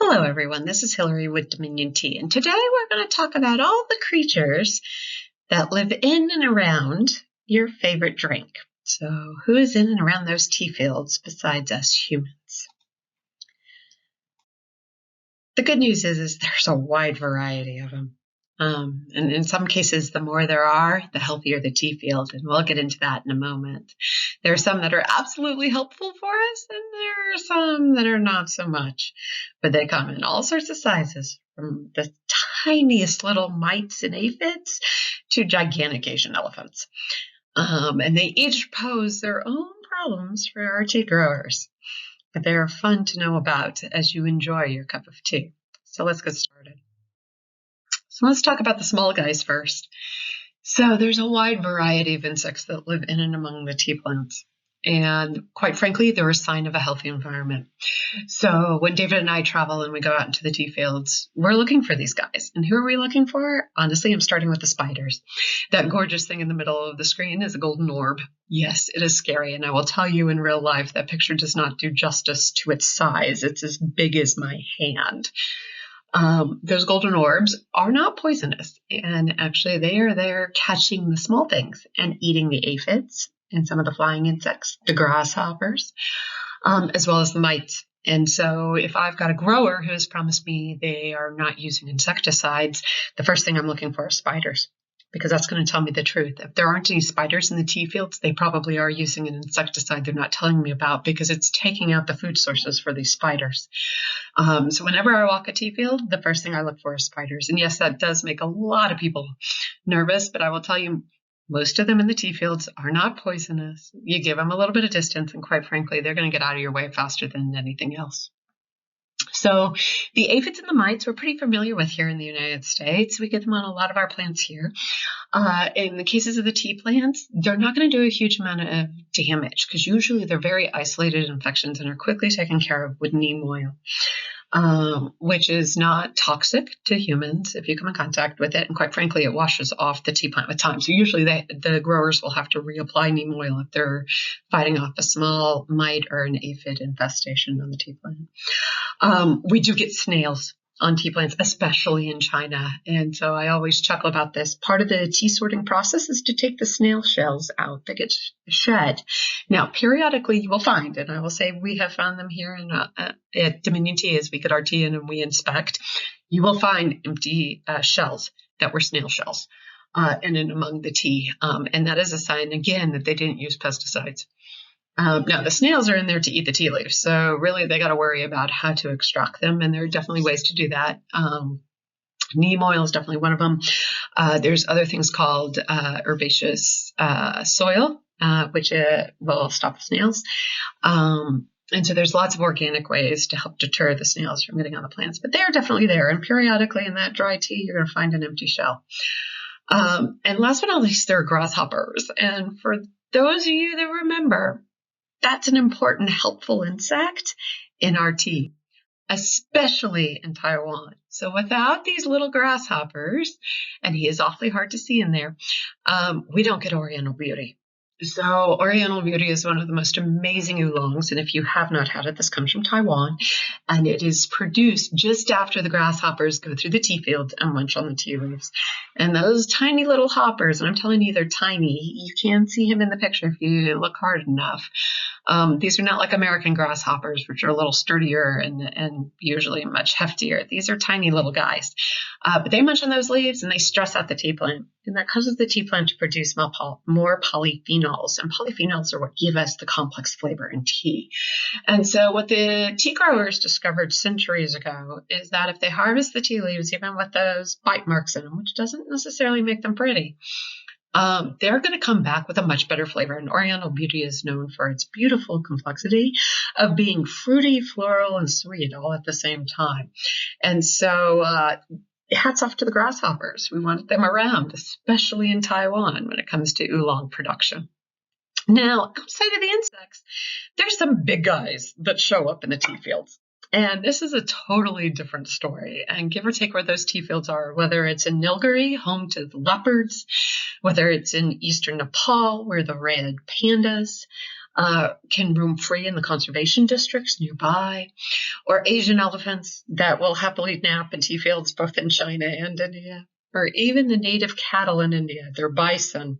Hello, everyone. This is Hillary with Dominion Tea, and today we're going to talk about all the creatures that live in and around your favorite drink. So, who is in and around those tea fields besides us humans? The good news is there's a wide variety of them. And in some cases, the more there are, the healthier the tea field. And we'll get into that in a moment. There are some that are absolutely helpful for us, and there are some that are not so much. But they come in all sorts of sizes, from the tiniest little mites and aphids to gigantic Asian elephants. And they each pose their own problems for our tea growers. But they're fun to know about as you enjoy your cup of tea. So let's get started. So let's talk about the small guys first. So there's a wide variety of insects that live in and among the tea plants. And quite frankly, they're a sign of a healthy environment. So when David and I travel and we go out into the tea fields, we're looking for these guys. And who are we looking for? Honestly, I'm starting with the spiders. That gorgeous thing in the middle of the screen is a golden orb. Yes, it is scary. And I will tell you in real life, that picture does not do justice to its size. It's as big as my hand. Those golden orbs are not poisonous, and actually they are there catching the small things and eating the aphids and some of the flying insects, the grasshoppers, as well as the mites. And so if I've got a grower who has promised me they are not using insecticides, the first thing I'm looking for is spiders, because that's going to tell me the truth. If there aren't any spiders in the tea fields, they probably are using an insecticide they're not telling me about, because it's taking out the food sources for these spiders. So whenever I walk a tea field, the first thing I look for is spiders. And yes, that does make a lot of people nervous, but I will tell you, most of them in the tea fields are not poisonous. You give them a little bit of distance, and quite frankly, they're going to get out of your way faster than anything else. So the aphids and the mites we're pretty familiar with here in the United States. We get them on a lot of our plants here. In the cases of the tea plants, they're not going to do a huge amount of damage, because usually they're very isolated infections and are quickly taken care of with neem oil, which is not toxic to humans if you come in contact with it. And quite frankly, it washes off the tea plant with time. So usually the growers will have to reapply neem oil if they're fighting off a small mite or an aphid infestation on the tea plant. We do get snails on tea plants, especially in China. And so I always chuckle about this. Part of the tea sorting process is to take the snail shells out that get shed. Now, periodically you will find, and I will say we have found them here at Dominion Tea as we get our tea in and we inspect, you will find empty shells that were snail shells in and among the tea. And that is a sign, again, that they didn't use pesticides. Now, the snails are in there to eat the tea leaves, so really they got to worry about how to extract them, and there are definitely ways to do that. Neem oil is definitely one of them. There's other things called herbaceous soil, which will stop the snails. And so there's lots of organic ways to help deter the snails from getting on the plants, but they're definitely there, and periodically in that dry tea, you're going to find an empty shell. And last but not least, there are grasshoppers, and for those of you that remember, that's an important, helpful insect in our tea, especially in Taiwan. So without these little grasshoppers, and he is awfully hard to see in there, we don't get Oriental Beauty. So Oriental Beauty is one of the most amazing oolongs, and if you have not had it, this comes from Taiwan, and it is produced just after the grasshoppers go through the tea fields and munch on the tea leaves. And those tiny little hoppers, and I'm telling you, they're tiny. You can see him in the picture if you look hard enough. These are not like American grasshoppers, which are a little sturdier and usually much heftier. These are tiny little guys. But they munch on those leaves and they stress out the tea plant. And that causes the tea plant to produce more polyphenols. And polyphenols are what give us the complex flavor in tea. And so what the tea growers discovered centuries ago is that if they harvest the tea leaves, even with those bite marks in them, which doesn't necessarily make them pretty, they're going to come back with a much better flavor. And Oriental Beauty is known for its beautiful complexity of being fruity, floral, and sweet all at the same time. And so hats off to the grasshoppers. We want them around, especially in Taiwan when it comes to oolong production. Now, outside of the insects, there's some big guys that show up in the tea fields. And this is a totally different story. And give or take where those tea fields are, whether it's in Nilgiri, home to the leopards, whether it's in eastern Nepal, where the red pandas, can roam free in the conservation districts nearby, or Asian elephants that will happily nap in tea fields both in China and India, or even the native cattle in India, their bison,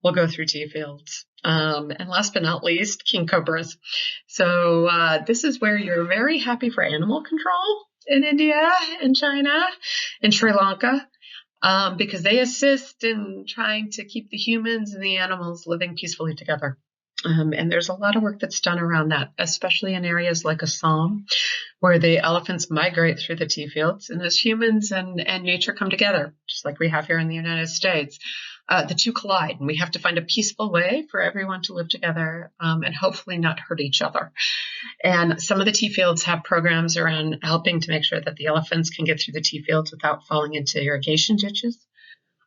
will go through tea fields. And last but not least, king cobras. So this is where you're very happy for animal control in India and China and Sri Lanka, because they assist in trying to keep the humans and the animals living peacefully together. And there's a lot of work that's done around that, especially in areas like Assam, where the elephants migrate through the tea fields. And as humans and nature come together, just like we have here in the United States, the two collide. And we have to find a peaceful way for everyone to live together and hopefully not hurt each other. And some of the tea fields have programs around helping to make sure that the elephants can get through the tea fields without falling into irrigation ditches,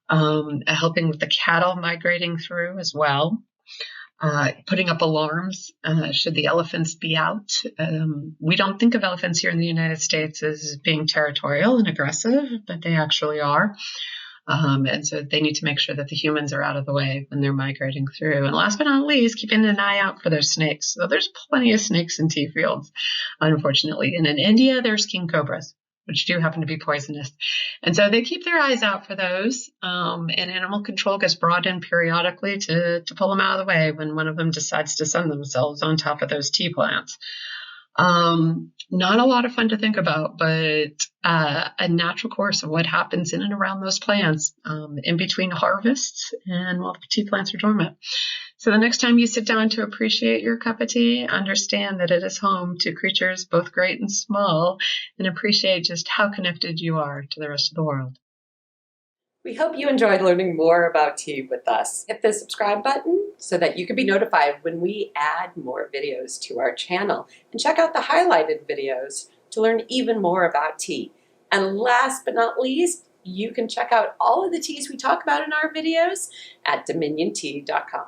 helping with the cattle migrating through as well. Putting up alarms should the elephants be out. We don't think of elephants here in the United States as being territorial and aggressive, but they actually are. And so they need to make sure that the humans are out of the way when they're migrating through. And last but not least, keeping an eye out for those snakes. So there's plenty of snakes in tea fields, unfortunately. And in India, there's king cobras, which do happen to be poisonous. And so they keep their eyes out for those. And animal control gets brought in periodically to pull them out of the way when one of them decides to sun themselves on top of those tea plants. Not a lot of fun to think about, but a natural course of what happens in and around those plants in between harvests and while the tea plants are dormant. So the next time you sit down to appreciate your cup of tea, understand that it is home to creatures both great and small, and appreciate just how connected you are to the rest of the world. We hope you enjoyed learning more about tea with us. Hit the subscribe button so that you can be notified when we add more videos to our channel. And check out the highlighted videos to learn even more about tea. And last but not least, you can check out all of the teas we talk about in our videos at dominiontea.com.